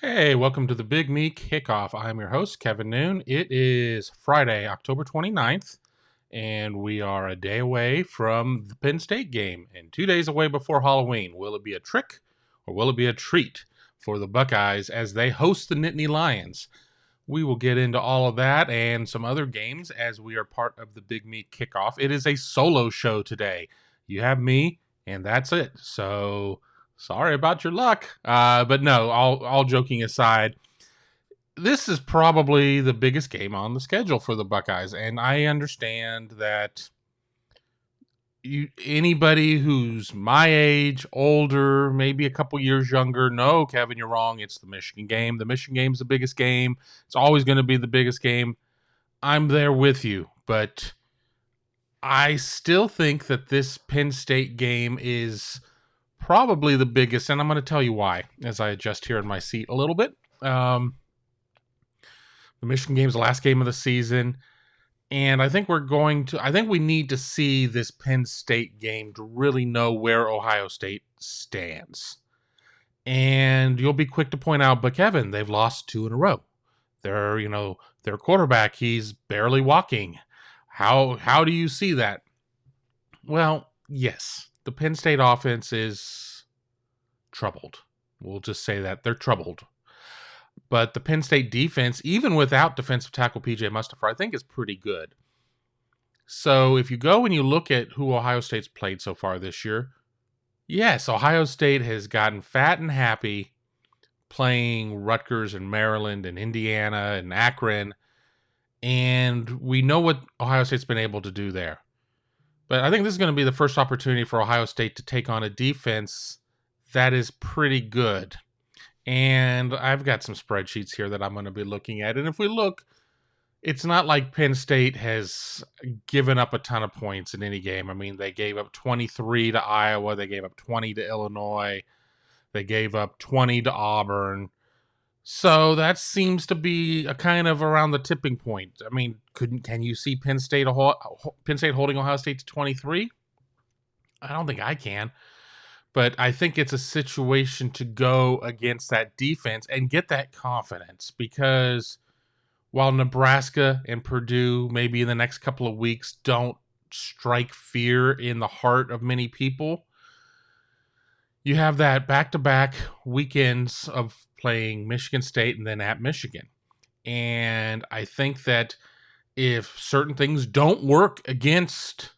Hey, welcome to the Big Me Kickoff. I'm your host, Kevin Noon. It is Friday, October 29th, and we are a day away from the Penn State game and 2 days away before Halloween. Will it be a trick or will it be a treat for the Buckeyes as they host the Nittany Lions? We will get into all of that and some other games as we are part of the Big Me Kickoff. It is a solo show today. You have me, and that's it. So sorry about your luck. But no, all joking aside, this is probably the biggest game on the schedule for the Buckeyes. And I understand that anybody who's my age, older, maybe a couple years younger, no, Kevin, you're wrong. It's the Michigan game. The Michigan game's the biggest game. It's always going to be the biggest game. I'm there with you, but I still think that this Penn State game is probably the biggest, and I'm going to tell you why as I adjust here in my seat a little bit. The Michigan game's the last game of the season, and I think we need to see this Penn State game to really know where Ohio State stands. And you'll be quick to point out, but Kevin, they've lost 2 in a row. Their quarterback, he's barely walking. How do you see that? Well, yes, the Penn State offense is troubled. We'll just say that they're troubled. But the Penn State defense, even without defensive tackle PJ Mustipher, I think is pretty good. So if you go and you look at who Ohio State's played so far this year, yes, Ohio State has gotten fat and happy playing Rutgers and Maryland and Indiana and Akron. And we know what Ohio State's been able to do there. But I think this is going to be the first opportunity for Ohio State to take on a defense that is pretty good. And I've got some spreadsheets here that I'm going to be looking at. And if we look, it's not like Penn State has given up a ton of points in any game. I mean, they gave up 23 to Iowa. They gave up 20 to Illinois. They gave up 20 to Auburn. So that seems to be a kind of around the tipping point. I mean, can you see Penn State holding Ohio State to 23? I don't think I can. But I think it's a situation to go against that defense and get that confidence, because while Nebraska and Purdue maybe in the next couple of weeks don't strike fear in the heart of many people, you have that back-to-back weekends of playing Michigan State and then at Michigan. And I think that if certain things don't work against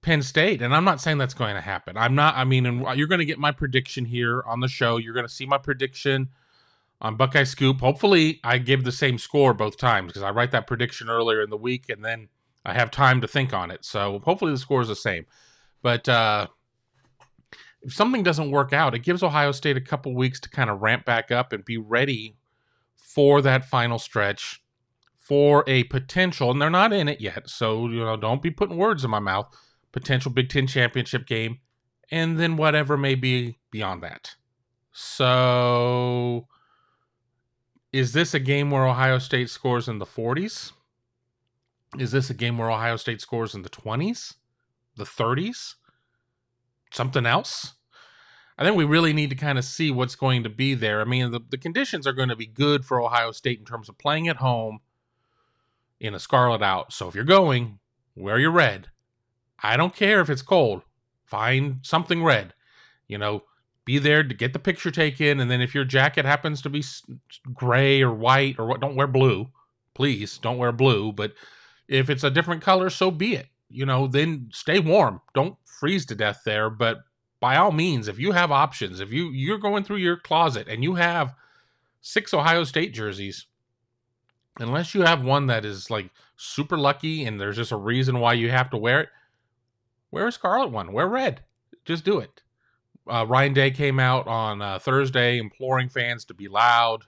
Penn State, and I'm not saying that's going to happen. You're going to get my prediction here on the show. You're going to see my prediction on Buckeye Scoop. Hopefully, I give the same score both times, because I write that prediction earlier in the week, and then I have time to think on it. So hopefully the score is the same. But if something doesn't work out, it gives Ohio State a couple weeks to kind of ramp back up and be ready for that final stretch for a potential, and they're not in it yet, so don't be putting words in my mouth, potential Big Ten championship game, and then whatever may be beyond that. So is this a game where Ohio State scores in the 40s? Is this a game where Ohio State scores in the 20s? The 30s? Something else? I think we really need to kind of see what's going to be there. I mean, the conditions are going to be good for Ohio State in terms of playing at home in a scarlet out. So if you're going, wear your red. I don't care if it's cold. Find something red. Be there to get the picture taken. And then if your jacket happens to be gray or white or what, don't wear blue. Please don't wear blue. But if it's a different color, so be it. Then stay warm. Don't freeze to death there. But by all means, if you have options, if you're going through your closet and you have 6 Ohio State jerseys, unless you have one that is like super lucky and there's just a reason why you have to wear it, wear a scarlet one. Wear red. Just do it. Ryan Day came out on Thursday imploring fans to be loud.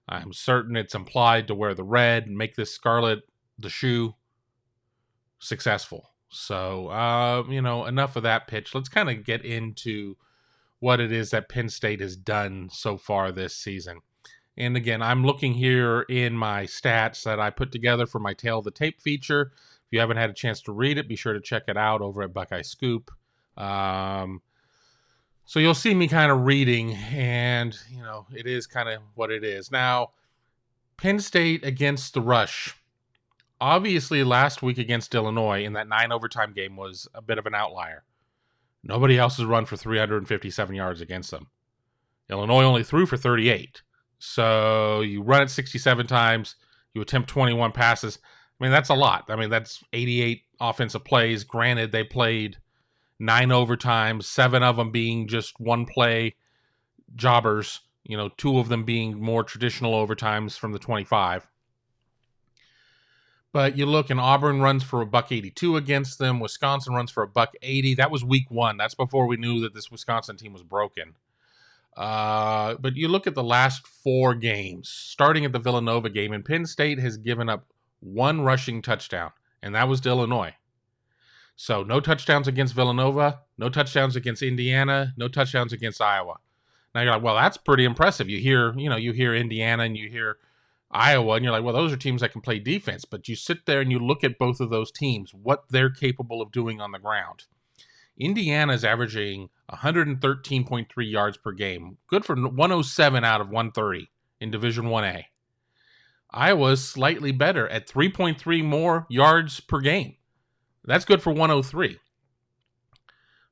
I'm certain it's implied to wear the red and make this scarlet the shoe successful. So, enough of that pitch. Let's kind of get into what it is that Penn State has done so far this season. And again, I'm looking here in my stats that I put together for my Tail of the Tape feature. If you haven't had a chance to read it, be sure to check it out over at Buckeye Scoop. So you'll see me kind of reading, and, it is kind of what it is. Now, Penn State against the rush. Obviously, last week against Illinois in that 9 overtime game was a bit of an outlier. Nobody else has run for 357 yards against them. Illinois only threw for 38. So you run it 67 times, you attempt 21 passes. I mean, that's a lot. I mean, that's 88 offensive plays. Granted, they played 9 overtimes, 7 of them being just one play jobbers, 2 of them being more traditional overtimes from the 25. But you look, and Auburn runs for $1.82 against them. Wisconsin runs for $1.80. That was week 1. That's before we knew that this Wisconsin team was broken. But you look at the last 4 games, starting at the Villanova game, and Penn State has given up 1 rushing touchdown, and that was to Illinois. So no touchdowns against Villanova, no touchdowns against Indiana, no touchdowns against Iowa. Now you're like, well, that's pretty impressive. You hear Indiana and you hear Iowa, and you're like, well, those are teams that can play defense. But you sit there and you look at both of those teams, what they're capable of doing on the ground. Indiana is averaging 113.3 yards per game, good for 107 out of 130 in Division 1A. Iowa is slightly better at 3.3 more yards per game. That's good for 103.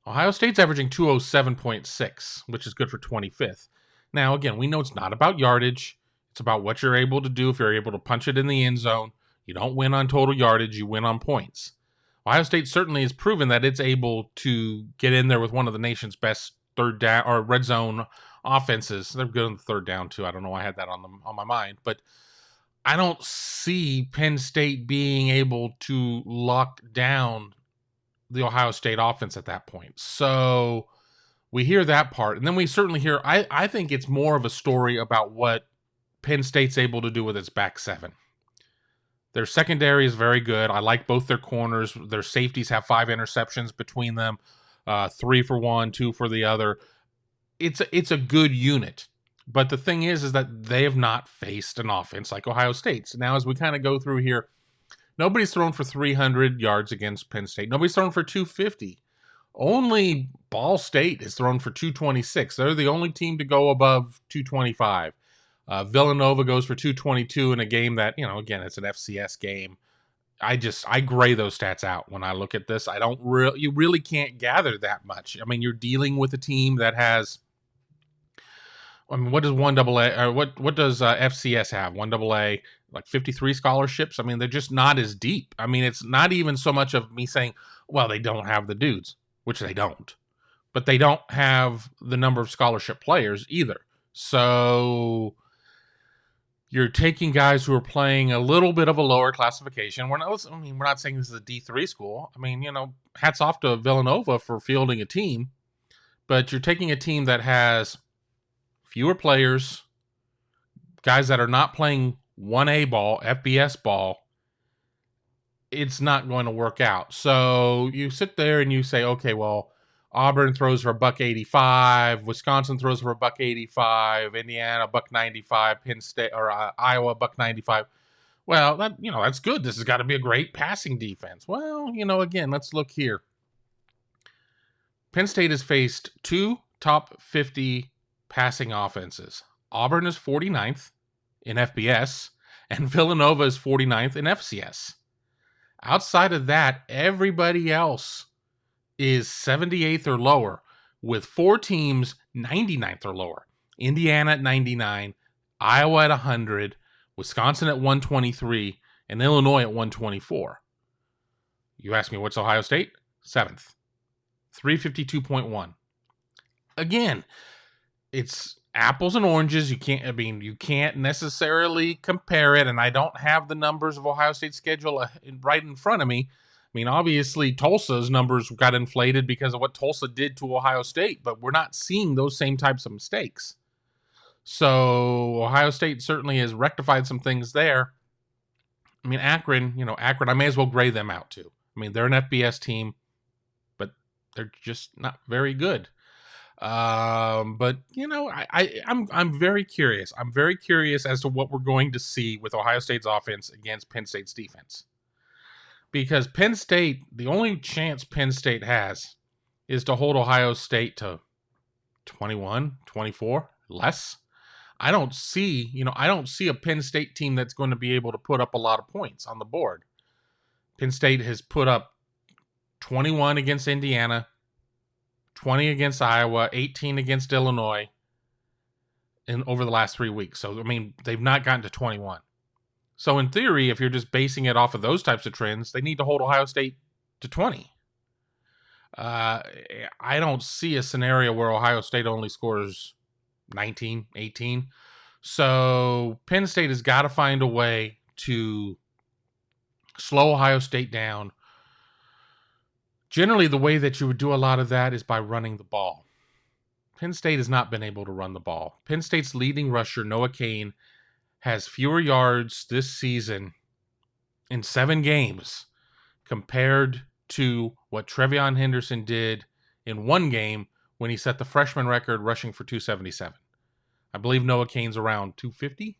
Ohio State's averaging 207.6, which is good for 25th. Now, again, we know it's not about yardage. It's about what you're able to do. If you're able to punch it in the end zone, you don't win on total yardage, you win on points. Ohio State certainly has proven that it's able to get in there with one of the nation's best third down or red zone offenses. They're good on the third down too. I don't know why I had that on my mind, but I don't see Penn State being able to lock down the Ohio State offense at that point. So we hear that part, and then we certainly hear. I think it's more of a story about what Penn State's able to do with its back 7. Their secondary is very good. I like both their corners. Their safeties have 5 interceptions between them, 3 for one, 2 for the other. It's a good unit. But the thing is that they have not faced an offense like Ohio State's. Now, as we kind of go through here, nobody's thrown for 300 yards against Penn State. Nobody's thrown for 250. Only Ball State is thrown for 226. They're the only team to go above 225. Villanova goes for 222 in a game that, again, it's an FCS game. I gray those stats out when I look at this. You really can't gather that much. I mean, you're dealing with a team that has, what does 1AA, or what does FCS have? 1AA, like 53 scholarships. I mean, they're just not as deep. I mean, it's not even so much of me saying, well, they don't have the dudes, which they don't. But they don't have the number of scholarship players either. So you're taking guys who are playing a little bit of a lower classification. We're not saying this is a D3 school. I mean, hats off to Villanova for fielding a team. But you're taking a team that has fewer players, guys that are not playing 1A ball, FBS ball. It's not going to work out. So you sit there and you say, okay, well, Auburn throws for $1.85, Wisconsin throws for $1.85, Indiana $1.95, Penn State or Iowa $1.95. Well, that's good. This has got to be a great passing defense. Well, again, let's look here. Penn State has faced 2 top 50 passing offenses. Auburn is 49th in FBS, and Villanova is 49th in FCS. Outside of that, everybody else is 78th or lower, with 4 teams 99th or lower. Indiana at 99, Iowa at 100, Wisconsin at 123, and Illinois at 124. You ask me, what's Ohio State? 7th. 352.1. Again, it's apples and oranges. You can't necessarily compare it, and I don't have the numbers of Ohio State's schedule right in front of me. I mean, obviously, Tulsa's numbers got inflated because of what Tulsa did to Ohio State, but we're not seeing those same types of mistakes. So Ohio State certainly has rectified some things there. I mean, Akron, I may as well gray them out too. I mean, they're an FBS team, but they're just not very good. But I'm very curious. I'm very curious as to what we're going to see with Ohio State's offense against Penn State's defense. Because Penn State, the only chance Penn State has is to hold Ohio State to 21, 24, less. I don't see a Penn State team that's going to be able to put up a lot of points on the board. Penn State has put up 21 against Indiana, 20 against Iowa, 18 against Illinois over the last 3 weeks. So, I mean, they've not gotten to 21. So, in theory, if you're just basing it off of those types of trends, they need to hold Ohio State to 20. I don't see a scenario where Ohio State only scores 19, 18. So Penn State has got to find a way to slow Ohio State down. Generally, the way that you would do a lot of that is by running the ball. Penn State has not been able to run the ball. Penn State's leading rusher, Noah Cain, has fewer yards this season in 7 games compared to what Trevion Henderson did in 1 game when he set the freshman record rushing for 277. I believe Noah Cain's around 250.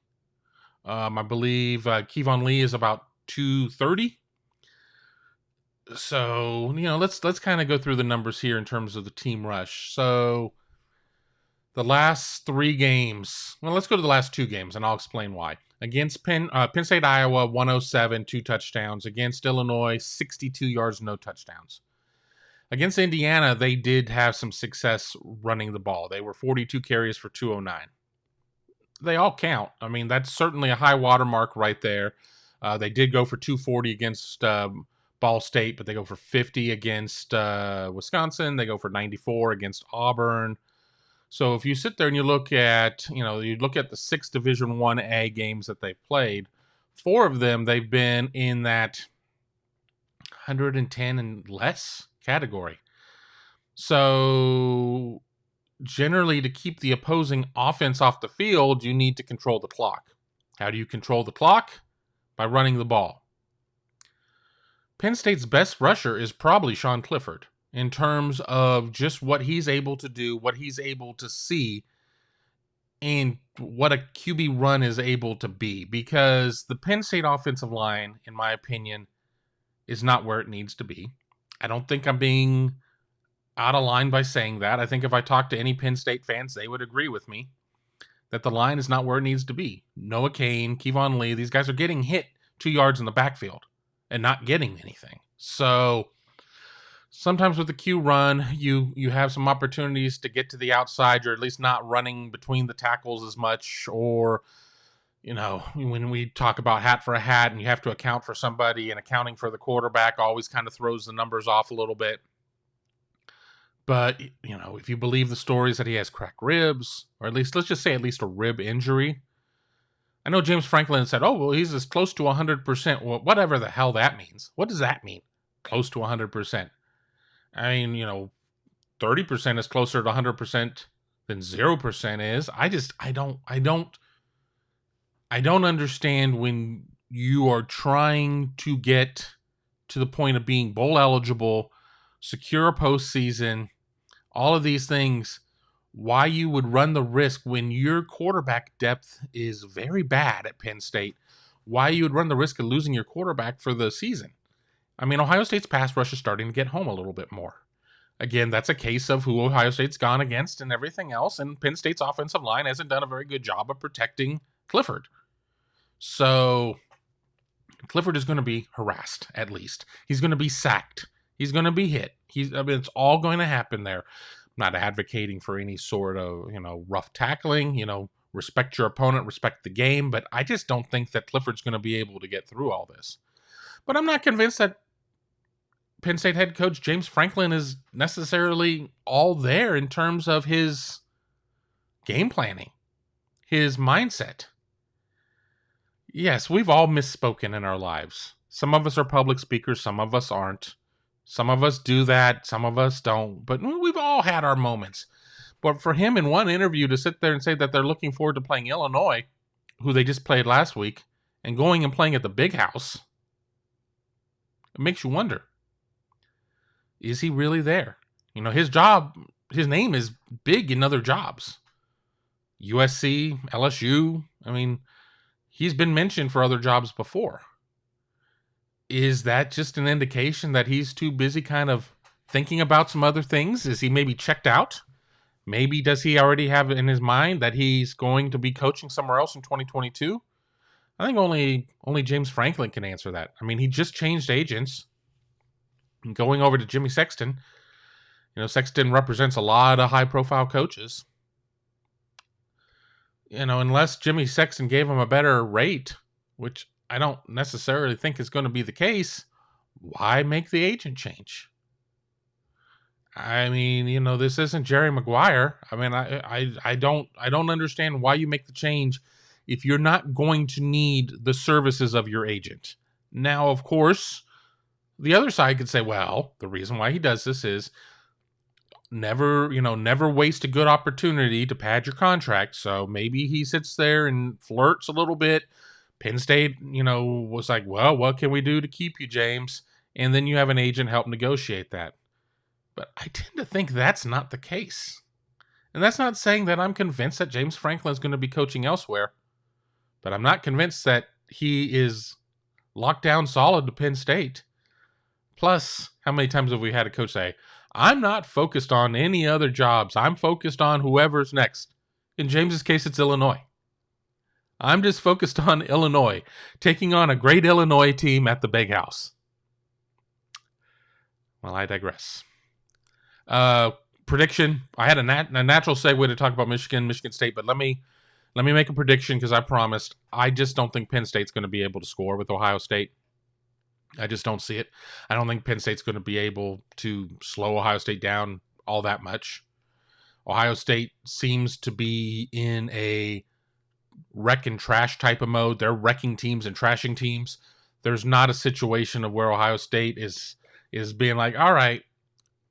I believe Kevon Lee is about 230. So, let's kind of go through the numbers here in terms of the team rush. So, the last 3 games, let's go to the last 2 games, and I'll explain why. Against Penn State, Iowa, 107, 2 touchdowns. Against Illinois, 62 yards, no touchdowns. Against Indiana, they did have some success running the ball. They were 42 carries for 209. They all count. I mean, that's certainly a high watermark right there. They did go for 240 against Ball State, but they go for 50 against Wisconsin. They go for 94 against Auburn. So if you sit there and you look at the 6 Division 1A games that they've played, 4 of them they've been in that 110 and less category. So generally, to keep the opposing offense off the field, you need to control the clock. How do you control the clock? By running the ball. Penn State's best rusher is probably Sean Clifford, in terms of just what he's able to do, what he's able to see, and what a QB run is able to be. Because the Penn State offensive line, in my opinion, is not where it needs to be. I don't think I'm being out of line by saying that. I think if I talk to any Penn State fans, they would agree with me that the line is not where it needs to be. Noah Cain, Kevon Lee, these guys are getting hit 2 yards in the backfield and not getting anything. So sometimes with the Q run, you have some opportunities to get to the outside. You're at least not running between the tackles as much. Or, when we talk about hat for a hat and you have to account for somebody, and accounting for the quarterback always kind of throws the numbers off a little bit. But, if you believe the stories that he has cracked ribs, or let's just say a rib injury. I know James Franklin said, he's as close to 100%. Well, whatever the hell that means. What does that mean? Close to 100%. I mean, 30% is closer to 100% than 0% is. I don't understand when you are trying to get to the point of being bowl eligible, secure a postseason, all of these things, why you would run the risk when your quarterback depth is very bad at Penn State, why you would run the risk of losing your quarterback for the season. I mean, Ohio State's pass rush is starting to get home a little bit more. Again, that's a case of who Ohio State's gone against and everything else, and Penn State's offensive line hasn't done a very good job of protecting Clifford. So Clifford is going to be harassed, at least. He's going to be sacked. He's going to be hit. It's all going to happen there. I'm not advocating for any sort of, rough tackling, respect your opponent, respect the game, but I just don't think that Clifford's going to be able to get through all this. But I'm not convinced that Penn State head coach James Franklin is necessarily all there in terms of his game planning, his mindset. Yes, we've all misspoken in our lives. Some of us are public speakers, some of us aren't. Some of us do that, some of us don't. But we've all had our moments. But for him in one interview to sit there and say that they're looking forward to playing Illinois, who they just played last week, and going and playing at the Big House, it makes you wonder. Is he really there? His name is big in other jobs. USC, LSU, he's been mentioned for other jobs before. Is that just an indication that he's too busy kind of thinking about some other things? Is he maybe checked out? Maybe does he already have in his mind that he's going to be coaching somewhere else in 2022? I think only James Franklin can answer that. I mean, he just changed agents, going over to Jimmy Sexton. Sexton represents a lot of high-profile coaches. Unless Jimmy Sexton gave him a better rate, which I don't necessarily think is going to be the case, why make the agent change? I mean, this isn't Jerry Maguire. I mean, I don't understand why you make the change if you're not going to need the services of your agent. Now, of course, the other side could say, well, the reason why he does this is never waste a good opportunity to pad your contract. So maybe he sits there and flirts a little bit. Penn State, was like, well, what can we do to keep you, James? And then you have an agent help negotiate that. But I tend to think that's not the case. And that's not saying that I'm convinced that James Franklin is going to be coaching elsewhere. But I'm not convinced that he is locked down solid to Penn State. Plus, how many times have we had a coach say, I'm not focused on any other jobs. I'm focused on whoever's next. In James's case, it's Illinois. I'm just focused on Illinois, taking on a great Illinois team at the Big House. Well, I digress. Prediction. I had a natural segue to talk about Michigan State, but let me make a prediction because I promised. I just don't think Penn State's going to be able to score with Ohio State. I just don't see it. I don't think Penn State's going to be able to slow Ohio State down all that much. Ohio State seems to be in a wreck and trash type of mode. They're wrecking teams and trashing teams. There's not a situation of where Ohio State is being like, all right,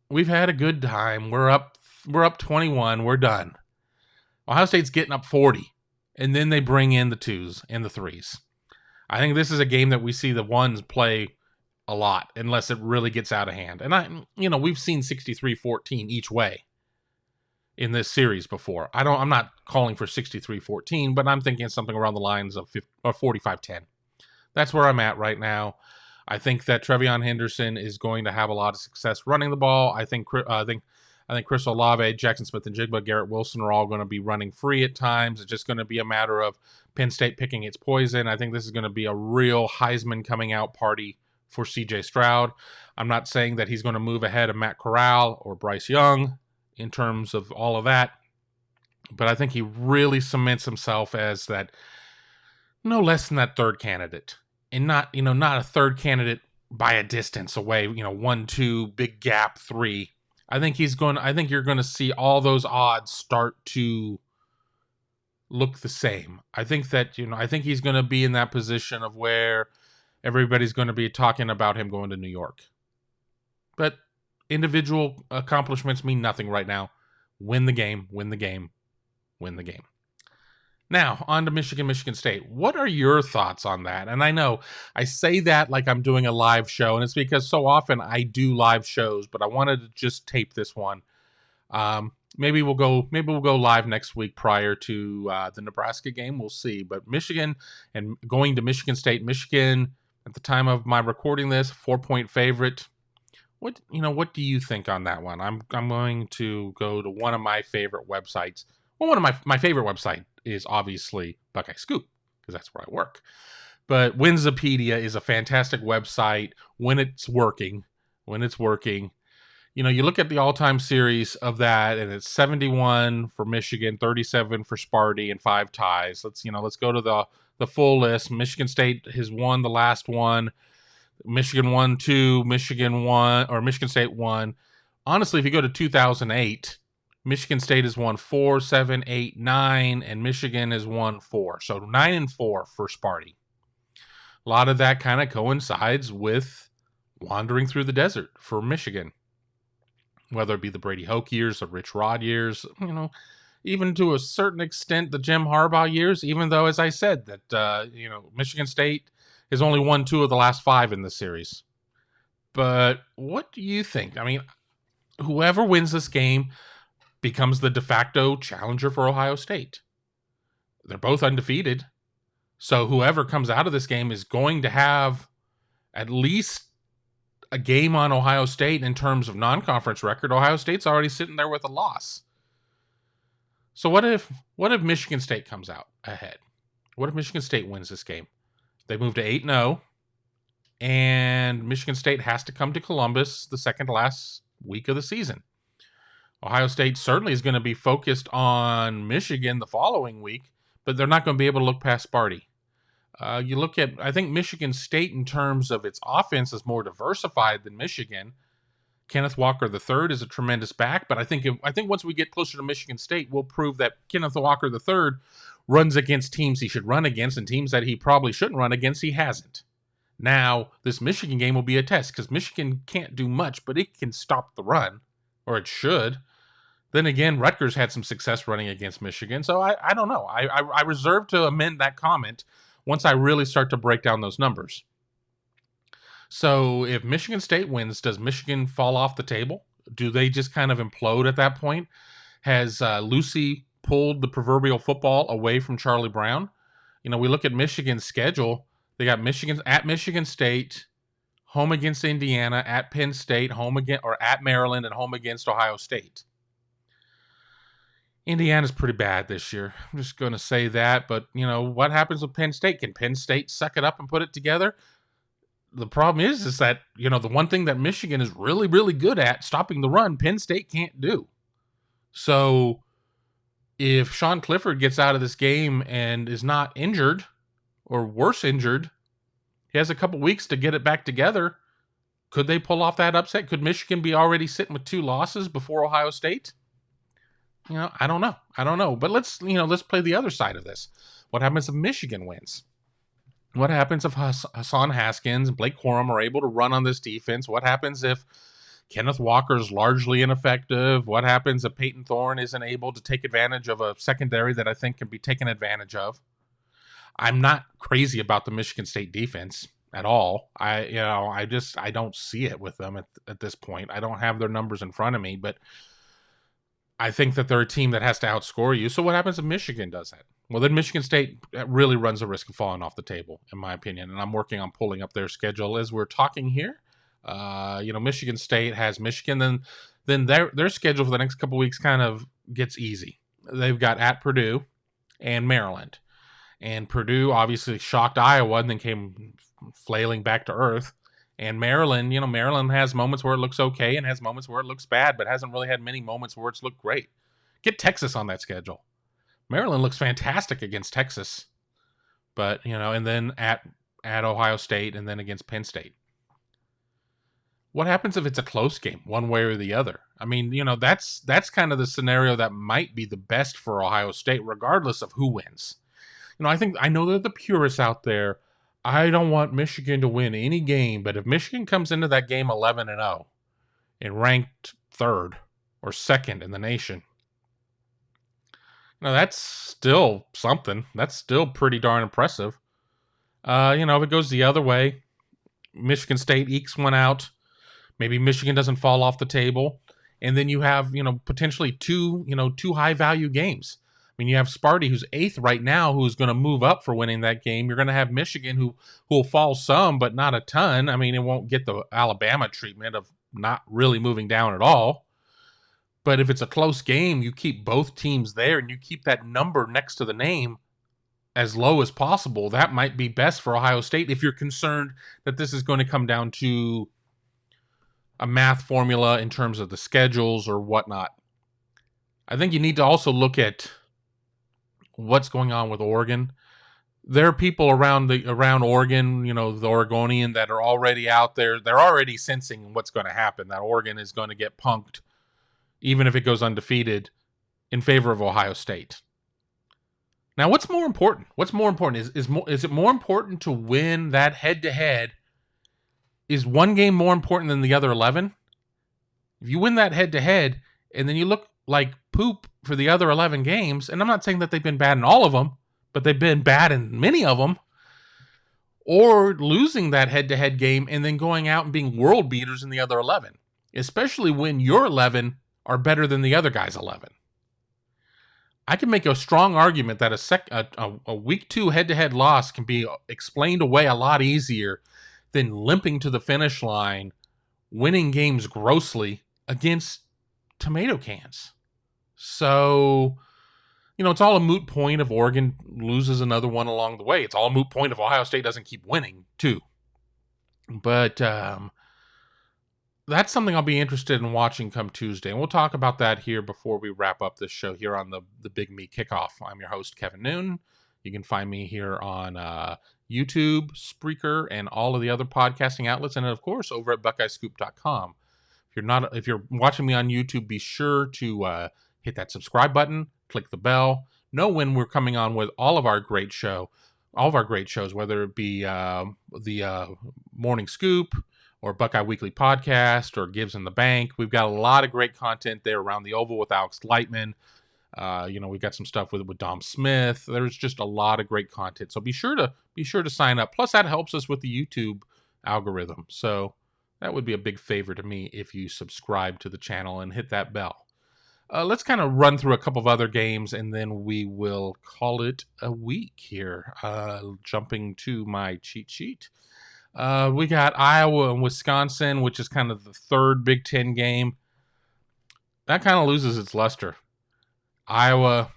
we've had a good time. We're up 21. We're done. Ohio State's getting up 40, and then they bring in the 2s and the 3s. I think this is a game that we see the 1s play a lot unless it really gets out of hand. And we've seen 63-14 each way in this series before. I'm not calling for 63-14, but I'm thinking something around the lines of 45-10. That's where I'm at right now. I think that Trevion Henderson is going to have a lot of success running the ball. I think Chris Olave, Jackson Smith-Njigba, Garrett Wilson are all going to be running free at times. It's just going to be a matter of Penn State picking its poison. I think this is going to be a real Heisman coming out party for C.J. Stroud. I'm not saying that he's going to move ahead of Matt Corral or Bryce Young in terms of all of that, but I think he really cements himself as that no less than that third candidate, and not a third candidate by a distance away. 1, 2, big gap 3. I think you're going to see all those odds start to look the same. I think he's going to be in that position of where everybody's going to be talking about him going to New York. But individual accomplishments mean nothing right now. Win the game, win the game, win the game. Now, on to Michigan State. What are your thoughts on that? And I know I say that like I'm doing a live show, and it's because so often I do live shows, but I wanted to just tape this one. Maybe we'll go live next week prior to the Nebraska game. We'll see. But Michigan and going to Michigan State. Michigan, at the time of my recording this, 4-point favorite. What do you think on that one? I'm going to go to one of my favorite websites. Well, one of my favorite website is obviously Buckeye Scoop, because that's where I work. But Winsipedia is a fantastic website when it's working. You look at the all-time series of that, and it's 71 for Michigan, 37 for Sparty, and 5 ties. Let's go to the full list. Michigan State has won the last one. Michigan won 2. Michigan State won. Honestly, if you go to 2008, Michigan State has won 4, 7, 8, 9, and Michigan has won 4. So 9-4 for Sparty. A lot of that kind of coincides with wandering through the desert for Michigan. Whether it be the Brady Hoke years, the Rich Rod years, even to a certain extent the Jim Harbaugh years, even though, as I said, that Michigan State has only won 2 of the last 5 in this series. But what do you think? I mean, whoever wins this game becomes the de facto challenger for Ohio State. They're both undefeated. So whoever comes out of this game is going to have at least a game on Ohio State in terms of non-conference record. Ohio State's already sitting there with a loss. So what if Michigan State comes out ahead? What if Michigan State wins this game? They move to 8-0, and Michigan State has to come to Columbus the second to last week of the season. Ohio State certainly is going to be focused on Michigan the following week, but they're not going to be able to look past Sparty. You look at, I think Michigan State in terms of its offense is more diversified than Michigan. Kenneth Walker III is a tremendous back, but I think once we get closer to Michigan State, we'll prove that Kenneth Walker III runs against teams he should run against, and teams that he probably shouldn't run against, he hasn't. Now, this Michigan game will be a test, because Michigan can't do much, but it can stop the run, or it should. Then again, Rutgers had some success running against Michigan, so I don't know. I reserve to amend that comment once I really start to break down those numbers. So if Michigan State wins, does Michigan fall off the table? Do they just kind of implode at that point? Has Lucy pulled the proverbial football away from Charlie Brown? You know, we look at Michigan's schedule. They got Michigan at Michigan State, home against Indiana, at Penn State, home again, or at Maryland, and home against Ohio State. Indiana's pretty bad this year. I'm just going to say that. But, you know, what happens with Penn State? Can Penn State suck it up and put it together? The problem is that, you know, the one thing that Michigan is really, really good at, stopping the run, Penn State can't do. So if Sean Clifford gets out of this game and is not injured or worse injured, he has a couple weeks to get it back together. Could they pull off that upset? Could Michigan be already sitting with 2 losses before Ohio State? You know, I don't know. But let's play the other side of this. What happens if Michigan wins? What happens if Hassan Haskins and Blake Corum are able to run on this defense? What happens if Kenneth Walker is largely ineffective? What happens if Peyton Thorne isn't able to take advantage of a secondary that I think can be taken advantage of? I'm not crazy about the Michigan State defense at all. I don't see it with them at this point. I don't have their numbers in front of me, but I think that they're a team that has to outscore you. So what happens if Michigan does that? Well, then Michigan State really runs the risk of falling off the table, in my opinion. And I'm working on pulling up their schedule as we're talking here. Michigan State has Michigan. Then their schedule for the next couple weeks kind of gets easy. They've got at Purdue and Maryland. And Purdue obviously shocked Iowa and then came flailing back to earth. And Maryland, Maryland has moments where it looks okay and has moments where it looks bad, but hasn't really had many moments where it's looked great. Get Texas on that schedule. Maryland looks fantastic against Texas, but, and then at Ohio State and then against Penn State. What happens if it's a close game, one way or the other? I mean, that's kind of the scenario that might be the best for Ohio State, regardless of who wins. I know that the purists out there, I don't want Michigan to win any game, but if Michigan comes into that game 11-0 and ranked 3rd or 2nd in the nation, that's still something. That's still pretty darn impressive. If it goes the other way, Michigan State ekes one out, maybe Michigan doesn't fall off the table, and then you have, potentially two high-value games. I mean, you have Sparty, who's 8th right now, who's going to move up for winning that game. You're going to have Michigan, who will fall some, but not a ton. I mean, it won't get the Alabama treatment of not really moving down at all. But if it's a close game, you keep both teams there, and you keep that number next to the name as low as possible. That might be best for Ohio State if you're concerned that this is going to come down to a math formula in terms of the schedules or whatnot. I think you need to also look at what's going on with Oregon. There are people around Oregon, the Oregonian, that are already out there. They're already sensing what's going to happen, that Oregon is going to get punked, even if it goes undefeated, in favor of Ohio State. Now, what's more important? What's more important? Is it more important to win that head-to-head? Is one game more important than the other 11? If you win that head-to-head, and then you look like poop for the other 11 games, and I'm not saying that they've been bad in all of them, but they've been bad in many of them, or losing that head-to-head game and then going out and being world beaters in the other 11, especially when your 11 are better than the other guy's 11. I can make a strong argument that a week 2 head-to-head loss can be explained away a lot easier than limping to the finish line, winning games grossly against tomato cans. So it's all a moot point if Oregon loses another one along the way. It's all a moot point if Ohio State doesn't keep winning, too. But that's something I'll be interested in watching come Tuesday. And we'll talk about that here before we wrap up this show here on the Big Me Kickoff. I'm your host, Kevin Noon. You can find me here on YouTube, Spreaker, and all of the other podcasting outlets. And, of course, over at BuckeyeScoop.com. If you're watching me on YouTube, be sure to hit that subscribe button, click the bell, know when we're coming on with all of our great shows, whether it be the Morning Scoop or Buckeye Weekly Podcast or Gives in the Bank. We've got a lot of great content there around the Oval with Alex Lightman. We've got some stuff with Dom Smith. There's just a lot of great content. So be sure to sign up. Plus, that helps us with the YouTube algorithm. So that would be a big favor to me if you subscribe to the channel and hit that bell. Let's kind of run through a couple of other games, and then we will call it a week here. Jumping to my cheat sheet. We got Iowa and Wisconsin, which is kind of the third Big Ten game. That kind of loses its luster. Iowa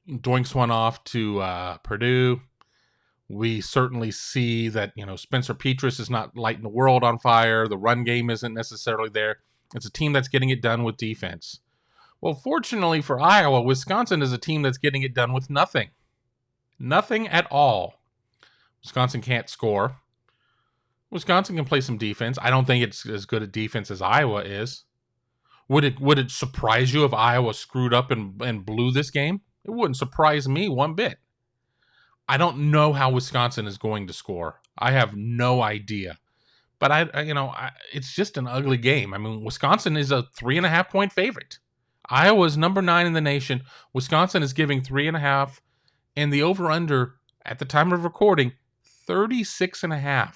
doinks one off to Purdue. We certainly see that, Spencer Petras is not lighting the world on fire. The run game isn't necessarily there. It's a team that's getting it done with defense. Well, fortunately for Iowa, Wisconsin is a team that's getting it done with nothing. Nothing at all. Wisconsin can't score. Wisconsin can play some defense. I don't think it's as good a defense as Iowa is. Would it surprise you if Iowa screwed up and blew this game? It wouldn't surprise me one bit. I don't know how Wisconsin is going to score. I have no idea. But it's just an ugly game. I mean, Wisconsin is a 3.5-point favorite. Iowa is number 9 in the nation. Wisconsin is giving 3.5, and the over/under at the time of recording, 36.5.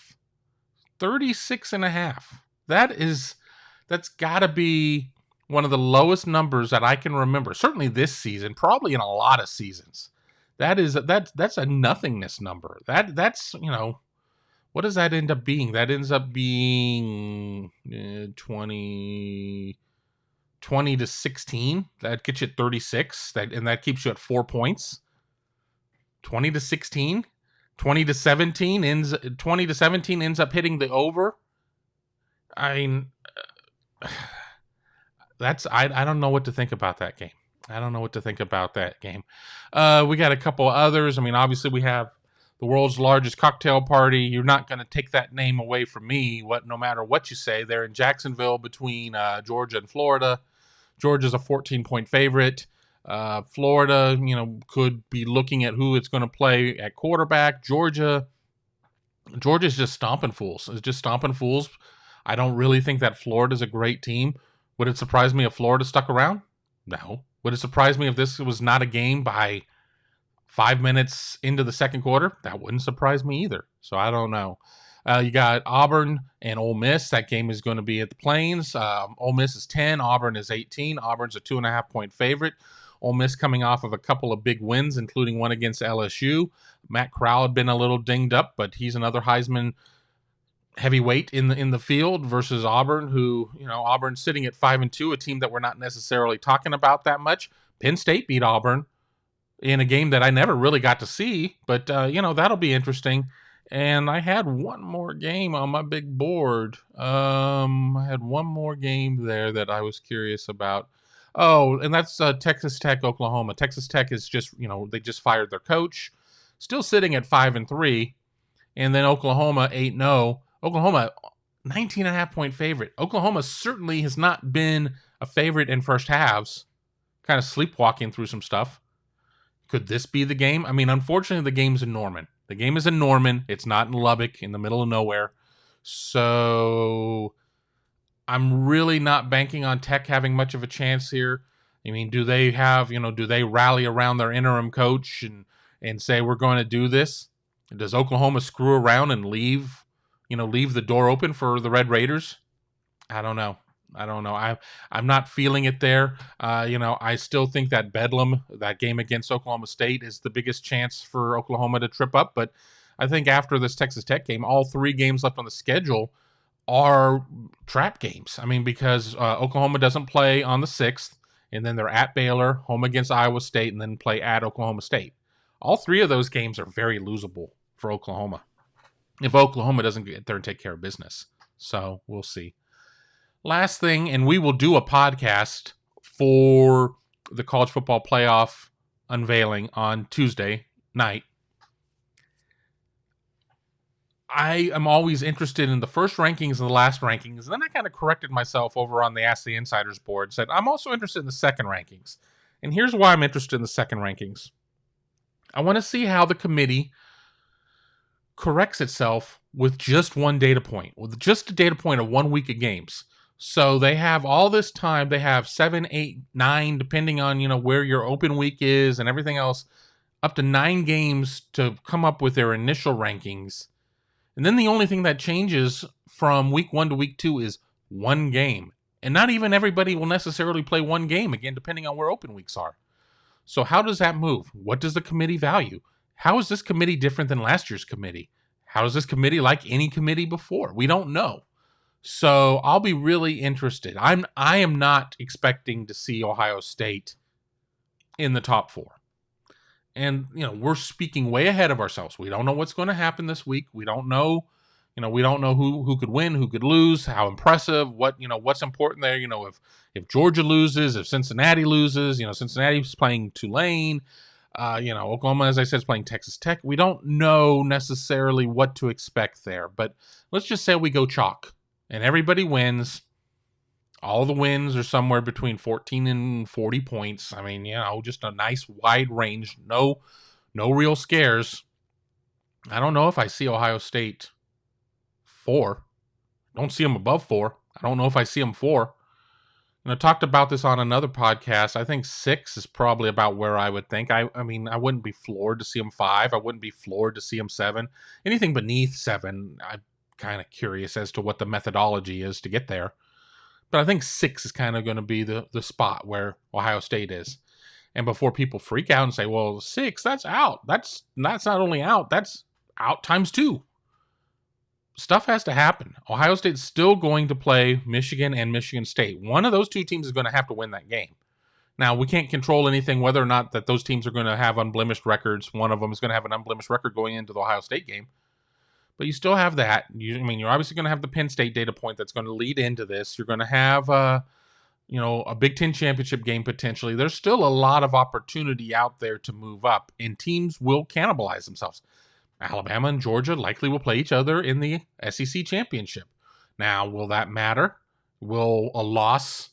36.5. That's got to be one of the lowest numbers that I can remember. Certainly this season, probably in a lot of seasons. That's a nothingness number. That's what does that end up being? That ends up being 20 to 16. That gets you at 36. That keeps you at 4 points. 20 to 16. 20 to 17 ends up hitting the over. I mean, I don't know what to think about that game. We got a couple others. I mean, obviously we have the world's largest cocktail party. You're not going to take that name away from me, no matter what you say. They're in Jacksonville between Georgia and Florida. Georgia's a 14-point favorite. Florida, could be looking at who it's going to play at quarterback. Georgia's just stomping fools. I don't really think that Florida's a great team. Would it surprise me if Florida stuck around? No. Would it surprise me if this was not a game by 5 minutes into the second quarter? That wouldn't surprise me either. So I don't know. You got Auburn and Ole Miss. That game is going to be at the Plains. Ole Miss is 10. Auburn is 18. Auburn's a 2.5-point favorite. Ole Miss coming off of a couple of big wins, including one against LSU. Matt Corral had been a little dinged up, but he's another Heisman heavyweight in the field versus Auburn, who, Auburn's sitting at 5-2, a team that we're not necessarily talking about that much. Penn State beat Auburn in a game that I never really got to see, but, that'll be interesting. And I had one more game on my big board. I had one more game there that I was curious about. Oh, and that's Texas Tech, Oklahoma. Texas Tech is just, they just fired their coach. Still sitting at 5-3. And then Oklahoma, 8-0. Oklahoma, 19.5-point favorite. Oklahoma certainly has not been a favorite in first halves. Kind of sleepwalking through some stuff. Could this be the game? I mean, unfortunately, the game's in Norman. The game is in Norman. It's not in Lubbock, in the middle of nowhere. So I'm really not banking on Tech having much of a chance here. I mean, do they rally around their interim coach and say, we're going to do this? Does Oklahoma screw around and leave the door open for the Red Raiders? I don't know. I'm not feeling it there. I still think that Bedlam, that game against Oklahoma State, is the biggest chance for Oklahoma to trip up. But I think after this Texas Tech game, all 3 games left on the schedule are trap games. I mean, because Oklahoma doesn't play on the 6th, and then they're at Baylor, home against Iowa State, and then play at Oklahoma State. All three of those games are very losable for Oklahoma if Oklahoma doesn't get there and take care of business. So we'll see. Last thing, and we will do a podcast for the college football playoff unveiling on Tuesday night. I am always interested in the first rankings and the last rankings. And then I kind of corrected myself over on the Ask the Insiders board. Said, I'm also interested in the second rankings. And here's why I'm interested in the second rankings. I want to see how the committee corrects itself with just one data point. With just a data point of 1 week of games. So they have all this time. They have 7, 8, 9, depending on, where your open week is and everything else. Up to 9 games to come up with their initial rankings. And then the only thing that changes from week 1 to week 2 is one game. And not even everybody will necessarily play one game, again, depending on where open weeks are. So how does that move? What does the committee value? How is this committee different than last year's committee? How is this committee like any committee before? We don't know. So I'll be really interested. I am not expecting to see Ohio State in the top 4. And, we're speaking way ahead of ourselves. We don't know what's going to happen this week. We don't know, who could win, who could lose, how impressive, what's important there. If Georgia loses, if Cincinnati loses, Cincinnati's playing Tulane, Oklahoma, as I said, is playing Texas Tech. We don't know necessarily what to expect there, but let's just say we go chalk and everybody wins. All the wins are somewhere between 14 and 40 points. I mean, just a nice wide range. No real scares. I don't know if I see Ohio State 4. Don't see them above 4. I don't know if I see them 4. And I talked about this on another podcast. I think 6 is probably about where I would think. I mean, I wouldn't be floored to see them 5. I wouldn't be floored to see them 7. Anything beneath 7, I'm kind of curious as to what the methodology is to get there. But I think 6 is kind of going to be the spot where Ohio State is. And before people freak out and say, well, 6, that's out. That's not only out, that's out times 2. Stuff has to happen. Ohio State's still going to play Michigan and Michigan State. One of those two teams is going to have to win that game. Now, we can't control anything whether or not that those teams are going to have unblemished records. One of them is going to have an unblemished record going into the Ohio State game. But you still have that. You're obviously going to have the Penn State data point that's going to lead into this. You're going to have, a Big Ten championship game potentially. There's still a lot of opportunity out there to move up, and teams will cannibalize themselves. Alabama and Georgia likely will play each other in the SEC championship. Now, will that matter? Will a loss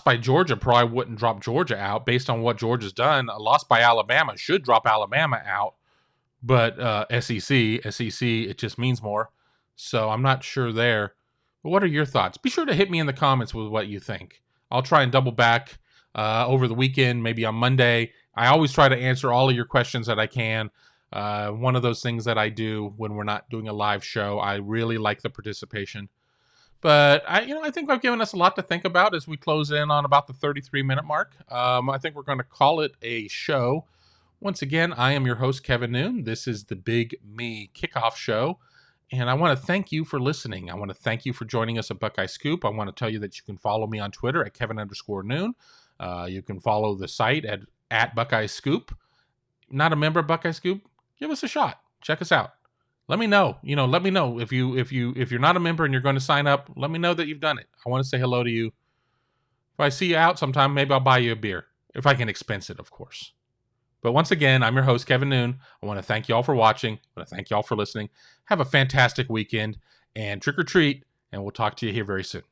by Georgia probably wouldn't drop Georgia out based on what Georgia's done. A loss by Alabama should drop Alabama out. But SEC, it just means more. So I'm not sure there. But what are your thoughts? Be sure to hit me in the comments with what you think. I'll try and double back over the weekend, maybe on Monday. I always try to answer all of your questions that I can. One of those things that I do when we're not doing a live show. I really like the participation. But I think I've given us a lot to think about as we close in on about the 33-minute mark. I think we're going to call it a show. Once again, I am your host, Kevin Noon. This is the Big Me Kickoff Show, and I want to thank you for listening. I want to thank you for joining us at Buckeye Scoop. I want to tell you that you can follow me on Twitter at Kevin_Noon. You can follow the site at Buckeye Scoop. Not a member of Buckeye Scoop? Give us a shot. Check us out. Let me know. Let me know if you're not a member and you're going to sign up. Let me know that you've done it. I want to say hello to you. If I see you out sometime, maybe I'll buy you a beer if I can expense it, of course. But once again, I'm your host, Kevin Noon. I want to thank you all for watching. I want to thank you all for listening. Have a fantastic weekend and trick or treat, and we'll talk to you here very soon.